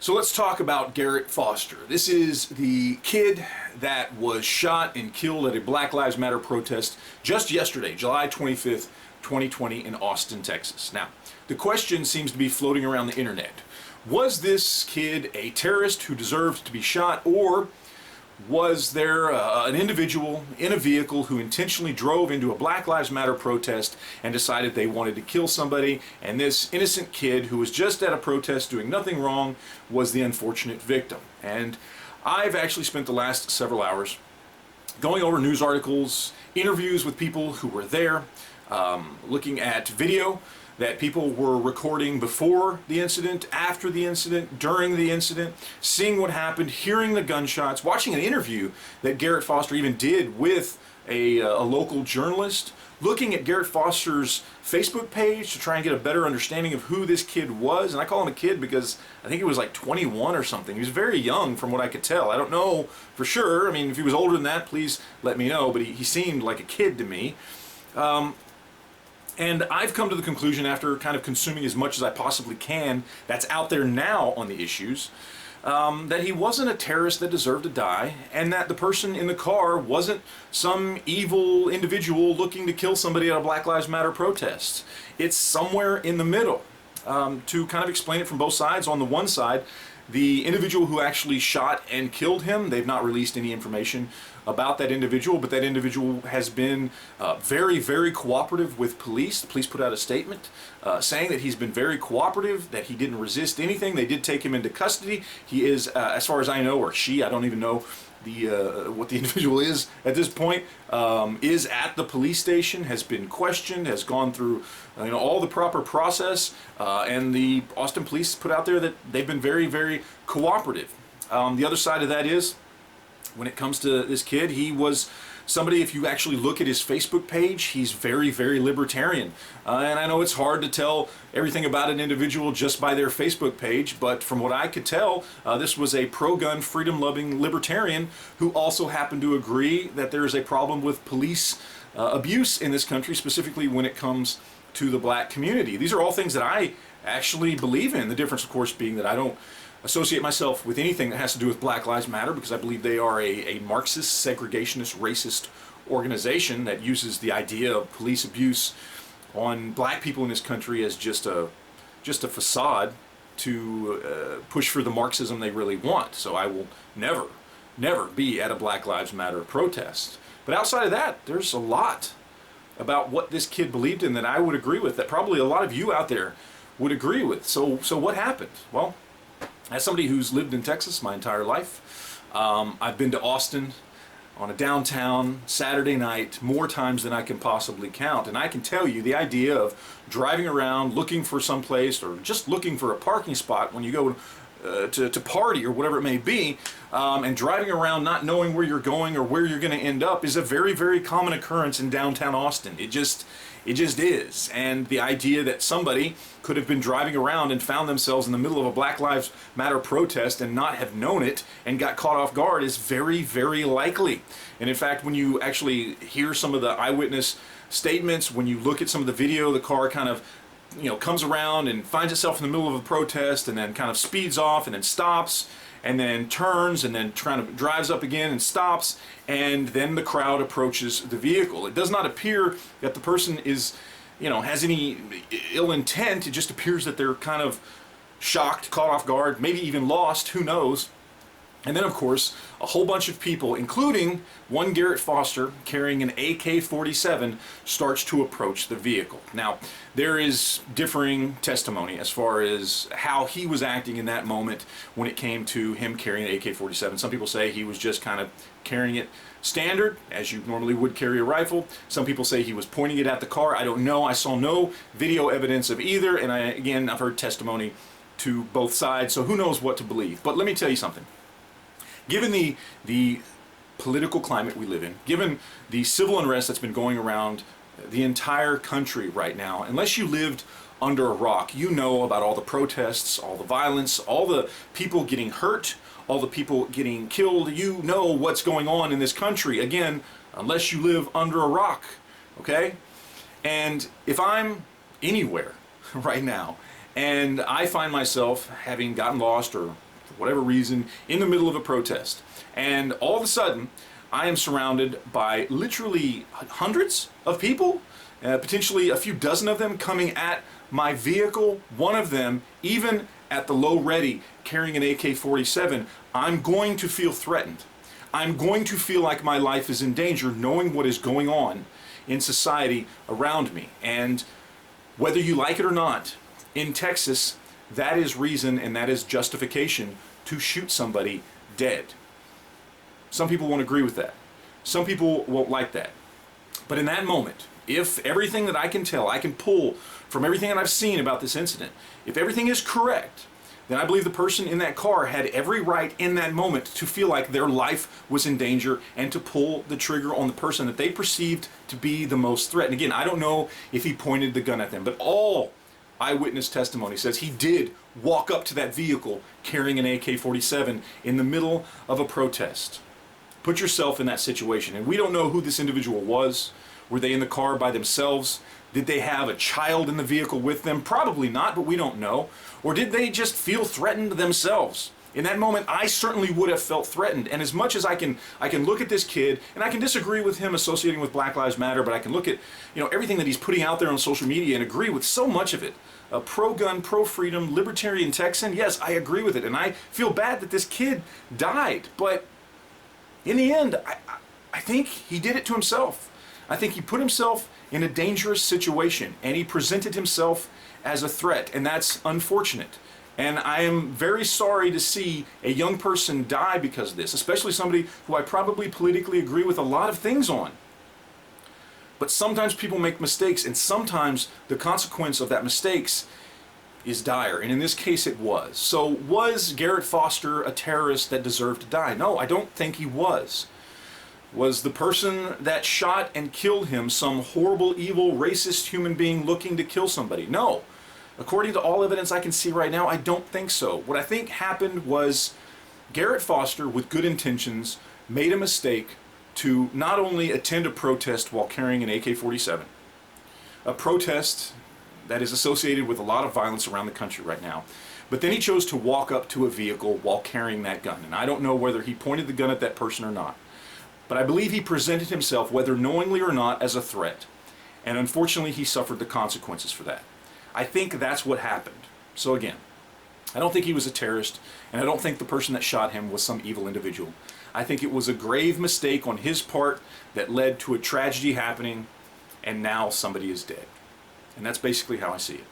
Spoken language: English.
So let's talk about Garrett Foster. This is the kid that was shot and killed at a Black Lives Matter protest just yesterday, July 25th, 2020 in Austin, Texas. Now, the question seems to be floating around the internet. Was this kid a terrorist who deserved to be shot, or was there an individual in a vehicle who intentionally drove into a Black Lives Matter protest and decided they wanted to kill somebody, and this innocent kid who was just at a protest doing nothing wrong was the unfortunate victim? And I've actually spent the last several hours going over news articles, interviews with people who were there, looking at video that people were recording before the incident, after the incident, during the incident, seeing what happened, hearing the gunshots, watching an interview that Garrett Foster even did with a local journalist, looking at Garrett Foster's Facebook page to try and get a better understanding of who this kid was. And I call him a kid because I think he was like 21 or something. He was very young from what I could tell. I don't know for sure. I mean, if he was older than that, please let me know. But he seemed like a kid to me. And I've come to the conclusion, after kind of consuming as much as I possibly can that's out there now on the issues, that he wasn't a terrorist that deserved to die, and that the person in the car wasn't some evil individual looking to kill somebody at a Black Lives Matter protest. It's somewhere in the middle. To kind of explain it from both sides, on the one side, the individual who actually shot and killed him, they've not released any information about that individual, but that individual has been very, very cooperative with police. The police put out a statement saying that he's been very cooperative, that he didn't resist anything. They did take him into custody. He is, as far as I know, or she, I don't even know what the individual is at this point, is at the police station, has been questioned, has gone through all the proper process, and the Austin police put out there that they've been very, very cooperative. The other side of that is, when it comes to this kid, he was somebody, if you actually look at his Facebook page, he's very, very libertarian. And I know it's hard to tell everything about an individual just by their Facebook page, but from what I could tell, this was a pro-gun, freedom-loving libertarian who also happened to agree that there is a problem with police abuse in this country, specifically when it comes to the black community. These are all things that I actually believe in. The difference, of course, being that I don't associate myself with anything that has to do with Black Lives Matter, because I believe they are a Marxist, segregationist, racist organization that uses the idea of police abuse on black people in this country as just a facade to push for the Marxism they really want. So I will never be at a Black Lives Matter protest. But outside of that, there's a lot about what this kid believed in that I would agree with, that probably a lot of you out there would agree with. So what happened? Well, as somebody who's lived in Texas my entire life, I've been to Austin on a downtown Saturday night more times than I can possibly count. And I can tell you, the idea of driving around looking for some place, or just looking for a parking spot when you go to party or whatever it may be, and driving around not knowing where you're going or where you're going to end up, is a very, very common occurrence in downtown Austin. It just is. And the idea that somebody could have been driving around and found themselves in the middle of a Black Lives Matter protest and not have known it and got caught off guard is very, very likely. And in fact, when you actually hear some of the eyewitness statements, when you look at some of the video, the car kind of comes around and finds itself in the middle of a protest, and then kind of speeds off, and then stops, and then turns, and then drives up again and stops, and then the crowd approaches the vehicle. It does not appear that the person is, has any ill intent. It just appears that they're kind of shocked, caught off guard, maybe even lost, who knows. And then, of course, a whole bunch of people, including one Garrett Foster carrying an AK-47, starts to approach the vehicle. Now, there is differing testimony as far as how he was acting in that moment when it came to him carrying an AK-47. Some people say he was just kind of carrying it standard, as you normally would carry a rifle. Some people say he was pointing it at the car. I don't know. I saw no video evidence of either, and I've heard testimony to both sides, so who knows what to believe. But let me tell you something. Given the political climate we live in, given the civil unrest that's been going around the entire country right now, unless you lived under a rock, you know about all the protests, all the violence, all the people getting hurt, all the people getting killed. You know what's going on in this country, again, unless you live under a rock, okay? And if I'm anywhere right now and I find myself having gotten lost or for whatever reason, in the middle of a protest. And all of a sudden, I am surrounded by literally hundreds of people, potentially a few dozen of them coming at my vehicle, one of them even at the low ready carrying an AK-47. I'm going to feel threatened. I'm going to feel like my life is in danger knowing what is going on in society around me. And whether you like it or not, in Texas, that is reason and that is justification to shoot somebody dead. Some people won't agree with that. Some people won't like that. But in that moment, if everything that I can tell, I can pull from everything that I've seen about this incident, if everything is correct, then I believe the person in that car had every right in that moment to feel like their life was in danger and to pull the trigger on the person that they perceived to be the most threatened. Again, I don't know if he pointed the gun at them, but all eyewitness testimony says he did walk up to that vehicle carrying an AK-47 in the middle of a protest. Put yourself in that situation. And we don't know who this individual was. Were they in the car by themselves? Did they have a child in the vehicle with them? Probably not, but we don't know. Or did they just feel threatened themselves? In that moment, I certainly would have felt threatened. And as much as I can look at this kid, and I can disagree with him associating with Black Lives Matter, but I can look at everything that he's putting out there on social media and agree with so much of it. Pro-gun, pro-freedom, libertarian Texan, yes, I agree with it. And I feel bad that this kid died. But in the end, I think he did it to himself. I think he put himself in a dangerous situation, and he presented himself as a threat, and that's unfortunate. And I am very sorry to see a young person die because of this, especially somebody who I probably politically agree with a lot of things on. But sometimes people make mistakes, and sometimes the consequence of that mistakes is dire, and in this case it was. So was Garrett Foster a terrorist that deserved to die? No, I don't think he was. Was the person that shot and killed him some horrible, evil, racist human being looking to kill somebody? No. According to all evidence I can see right now, I don't think so. What I think happened was Garrett Foster, with good intentions, made a mistake to not only attend a protest while carrying an AK-47, a protest that is associated with a lot of violence around the country right now, but then he chose to walk up to a vehicle while carrying that gun. And I don't know whether he pointed the gun at that person or not. But I believe he presented himself, whether knowingly or not, as a threat. And unfortunately, he suffered the consequences for that. I think that's what happened. So again, I don't think he was a terrorist, and I don't think the person that shot him was some evil individual. I think it was a grave mistake on his part that led to a tragedy happening, and now somebody is dead. And that's basically how I see it.